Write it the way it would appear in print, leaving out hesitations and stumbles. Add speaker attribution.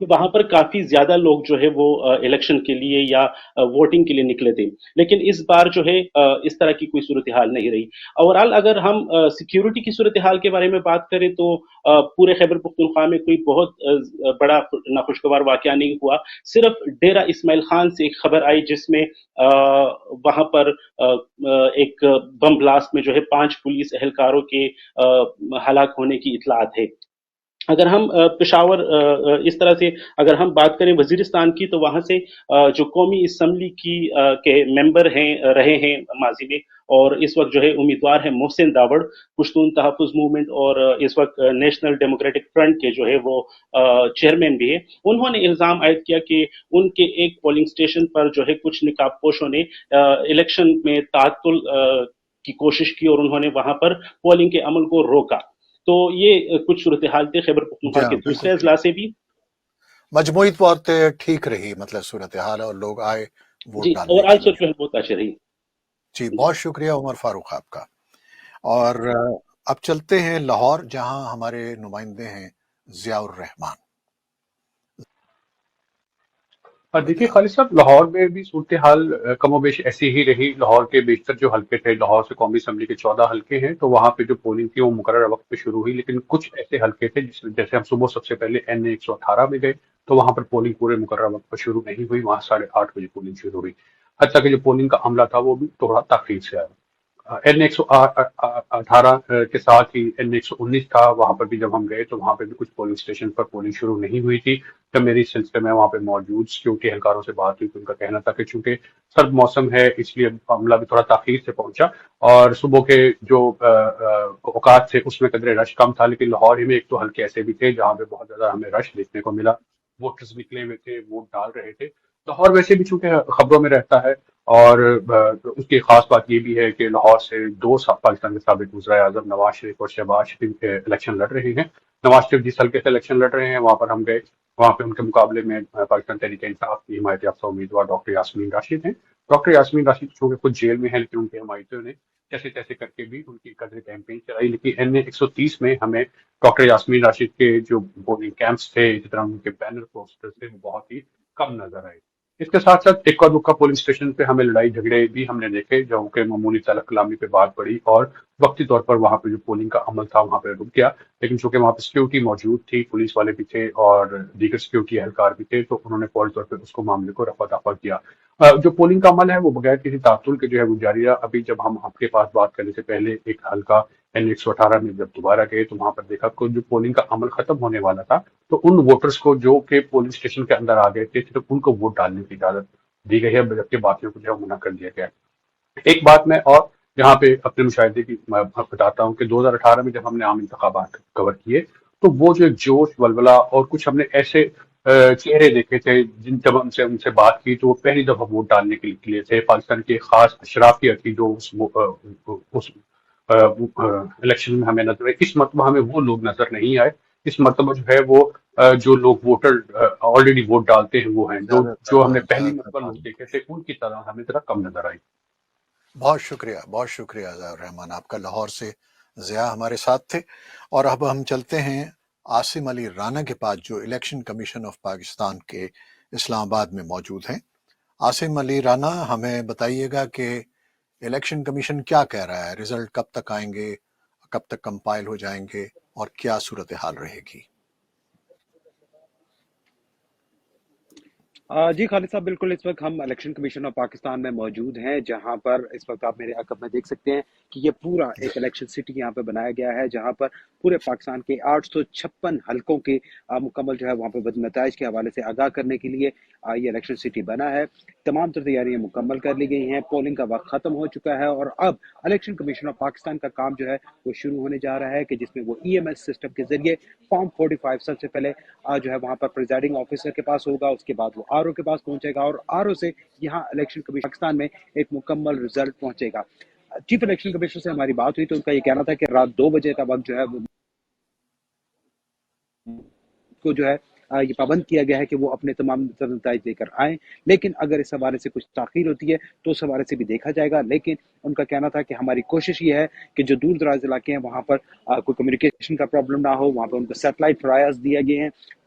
Speaker 1: کہ وہاں پر کافی زیادہ لوگ جو ہے وہ الیکشن کے لیے یا ووٹنگ کے لیے نکلے تھے، لیکن اس بار جو ہے اس طرح کی کوئی صورتحال نہیں رہی۔ اوورآل اگر ہم سیکیورٹی کی صورتحال کے بارے میں بات کریں تو پورے خیبر پختونخوا میں کوئی بہت بڑا ناخوشگوار واقعہ نہیں ہوا، صرف ڈیرہ اسماعیل خان سے ایک خبر آئی جس میں وہاں پر ایک بم بلاسٹ میں جو ہے 5 پولیس اہلکاروں کے ہلاک ہونے کی اطلاعات ہے۔ اگر ہم پشاور اس طرح سے اگر ہم بات کریں وزیرستان کی، تو وہاں سے جو قومی اسمبلی کی کے ممبر ہیں رہے ہیں ماضی میں، اور اس وقت جو ہے امیدوار ہیں محسن داوڑ، پشتون تحفظ موومنٹ، اور اس وقت نیشنل ڈیموکریٹک فرنٹ کے جو ہے وہ چیئرمین بھی ہیں۔ انہوں نے الزام عائد کیا کہ ان کے ایک پولنگ اسٹیشن پر جو ہے کچھ نقاب پوشوں نے الیکشن میں تعطل کی کوشش کی، اور انہوں نے وہاں پر پولنگ کے عمل کو روکا۔ تو یہ کچھ صورتحال تھے خیبر
Speaker 2: جی
Speaker 1: پختونخوا
Speaker 2: ہاں
Speaker 1: کے
Speaker 2: بالکل
Speaker 1: دوسرے اضلاع سے بھی۔
Speaker 2: مجموعی طور تے ٹھیک رہی مطلب صورتحال اور لوگ آئے ووٹ
Speaker 1: جی،
Speaker 2: ڈالنے
Speaker 1: اوورآل
Speaker 2: کے لیے۔
Speaker 1: صورتحال بہت اچھی رہی۔
Speaker 2: جی
Speaker 1: جی
Speaker 2: بہت شکریہ عمر فاروق آپ کا۔ اور اب چلتے ہیں لاہور جہاں ہمارے نمائندے ہیں ضیاء الرحمان۔
Speaker 3: دیکھیے خالد صاحب، لاہور میں بھی صورتحال کم و بیش ایسی ہی رہی۔ لاہور کے بیشتر جو حلقے تھے، لاہور سے قومی اسمبلی کے 14 حلقے ہیں، تو وہاں پہ جو پولنگ تھی وہ مقررہ وقت پہ شروع ہوئی، لیکن کچھ ایسے حلقے تھے جیسے ہم صبح سب سے پہلے این 118 میں گئے تو وہاں پر پولنگ پورے مقررہ وقت پر شروع نہیں ہوئی، وہاں 8:30 بجے پولنگ شروع ہوئی، حتیٰ کہ جو پولنگ کا عملہ تھا وہ بھی تھوڑا تاخیر سے آیا۔ این 118 کے ساتھ ہی این 119 تھا، وہاں پر بھی جب ہم گئے تو وہاں پہ بھی کچھ پولنگ اسٹیشن پر پولنگ شروع نہیں ہوئی تھی۔ جب میری اس سلسلے میں وہاں پہ موجود سیکورٹی اہلکاروں سے بات ہوئی تو ان کا کہنا تھا کہ چونکہ سرد موسم ہے اس لیے عملہ بھی تھوڑا تاخیر سے پہنچا، اور صبح کے جو اوقات تھے اس میں قدرے رش کم تھا، لیکن لاہور ہی میں ایک تو حلقے ایسے بھی تھے جہاں پہ بہت زیادہ ہمیں رش دیکھنے کو ملا، ووٹرز نکلے ہوئے تھے، ووٹ ڈال رہے تھے۔ لاہور ویسے بھی چونکہ خبروں میں رہتا ہے، اور اس کی خاص بات یہ بھی ہے کہ لاہور سے 2 پاکستان کے سابق وزرائے اعظم نواز شریف اور شہباز شریف الیکشن لڑ رہے ہیں۔ نواز شریف جس حلقے سے الیکشن لڑ رہے ہیں وہاں پر ہم گئے، وہاں پہ ان کے مقابلے میں پاکستان تحریک انصاف کی حمایت یافتہ امیدوار ڈاکٹر یاسمین راشد ہیں۔ ڈاکٹر یاسمین راشد چونکہ خود جیل میں ہیں، لیکن ان کے حمایتیوں نے جیسے تیسے کر کے بھی ان کی قدر کیمپین چلائی، لیکن این 130 میں ہمیں ڈاکٹر یاسمین راشد کے جو پولنگ کیمپس تھے، اسی طرح ان کے بینر پوسٹر تھے، وہ بہت ہی کم نظر آئے۔ اس کے ساتھ ساتھ ایک اور دکا پولنگ اسٹیشن پہ ہمیں لڑائی جھگڑے بھی ہم نے دیکھے، جو کہ معمولی تلق کلامی پہ بات پڑی اور وقتی طور پر وہاں پہ جو پولنگ کا عمل تھا وہاں پہ رک گیا، لیکن چونکہ وہاں پہ سیکورٹی موجود تھی، پولیس والے بھی تھے اور دیگر سیکورٹی اہلکار بھی تھے، تو انہوں نے فوری طور پہ اس کو معاملے کو رفع دفع کیا۔ جو پولنگ کا عمل ہے وہ بغیر کسی تعطل کے جو ہے وہ جاری رہا۔ ابھی جب ہم آپ کے پاس بات کرنے سے پہلے ایک حلقہ این 118 میں جب دوبارہ گئے تو وہاں پر دیکھا کہ جو پولنگ کا عمل ختم ہونے والا تھا تو ان ووٹرز کو جو کہ پولنگ اسٹیشن کے اندر آ گئے تھے صرف ان کو ووٹ ڈالنے کی اجازت دی گئی ہے، جبکہ باقیوں کو جو ہے منع کر دیا گیا ہے۔ ایک بات میں اور یہاں پہ اپنے مشاہدے کی میں بتاتا ہوں کہ 2018 میں جب ہم نے عام انتخابات کور کیے تو وہ جو ایک جوش ولولہ اور کچھ ہم نے ایسے چہرے دیکھے تھے جن جب ہم سے ان سے بات کی تو وہ پہلی دفعہ ووٹ ڈالنے کے لیے تھے، پاکستان کے خاص اشرافیہ کی جو اس الیکشن میں ہمیں نظر آئے۔ اس مرتبہ ہمیں وہ لوگ نظر نہیں آئے، اس مرتبہ جو ہے وہ جو لوگ ووٹر آلریڈی ووٹ ڈالتے ہیں وہ ہیں، جو ہم نے پہلی مرتبہ لوگ دیکھے تھے ان کی طرح ہمیں ذرا کم نظر آئی۔
Speaker 2: بہت شکریہ ضیاء الرحمان آپ کا۔ لاہور سے ضیاء ہمارے ساتھ تھے، اور اب ہم چلتے ہیں عاصم علی رانا کے پاس جو الیکشن کمیشن آف پاکستان کے اسلام آباد میں موجود ہیں۔ عاصم علی رانا ہمیں بتائیے گا کہ الیکشن کمیشن کیا کہہ رہا ہے، رزلٹ کب تک آئیں گے، کب تک کمپائل ہو جائیں گے، اور کیا صورتحال رہے گی؟
Speaker 4: جی خالد صاحب، بالکل اس وقت ہم الیکشن کمیشن آف پاکستان میں موجود ہیں، جہاں پر اس وقت آپ میرے عقب میں دیکھ سکتے ہیں کہ یہ پورا ایک الیکشن سٹی یہاں پہ بنایا گیا ہے، جہاں پر پورے پاکستان کے 856 حلقوں کے مکمل جو ہے وہاں پہ نتائج کے حوالے سے آگاہ کرنے کے لیے یہ الیکشن سٹی بنا ہے۔ تمام تر تیاریاں مکمل کر لی گئی ہیں، پولنگ کا وقت ختم ہو چکا ہے، اور اب الیکشن کمیشن آف پاکستان کا کام جو ہے وہ شروع ہونے جا رہا ہے، کہ جس میں وہ ای ایم ایس سسٹم کے ذریعے فارم 45 سب سے پہلے جو ہے وہاں پر پریزائڈنگ آفیسر کے پاس ہوگا، اس کے بعد وہ آر او کے پاس پہنچے گا، اور آر او سے یہاں الیکشن کمیشن پاکستان میں ایک مکمل رزلٹ پہنچے گا۔ چیف الیکشن کمیشنر سے ہماری بات ہوئی تو ان کا یہ کہنا تھا کہ رات 2 بجے کا وقت جو ہے وہ کو جو ہے یہ پابند کیا گیا ہے کہ وہ اپنے تمام نتائج لے کر آئیں، لیکن اگر اس حوالے سے کچھ تاخیر ہوتی ہے تو اس حوالے سے بھی دیکھا جائے گا۔ لیکن ان کا کہنا تھا کہ ہماری کوشش یہ ہے کہ جو دور دراز علاقے ہیں وہاں پر کوئی کمیونیکیشن کا پرابلم نہ ہو، وہاں پر ان کو سیٹلائٹ فرائض دیے گئے ہیں،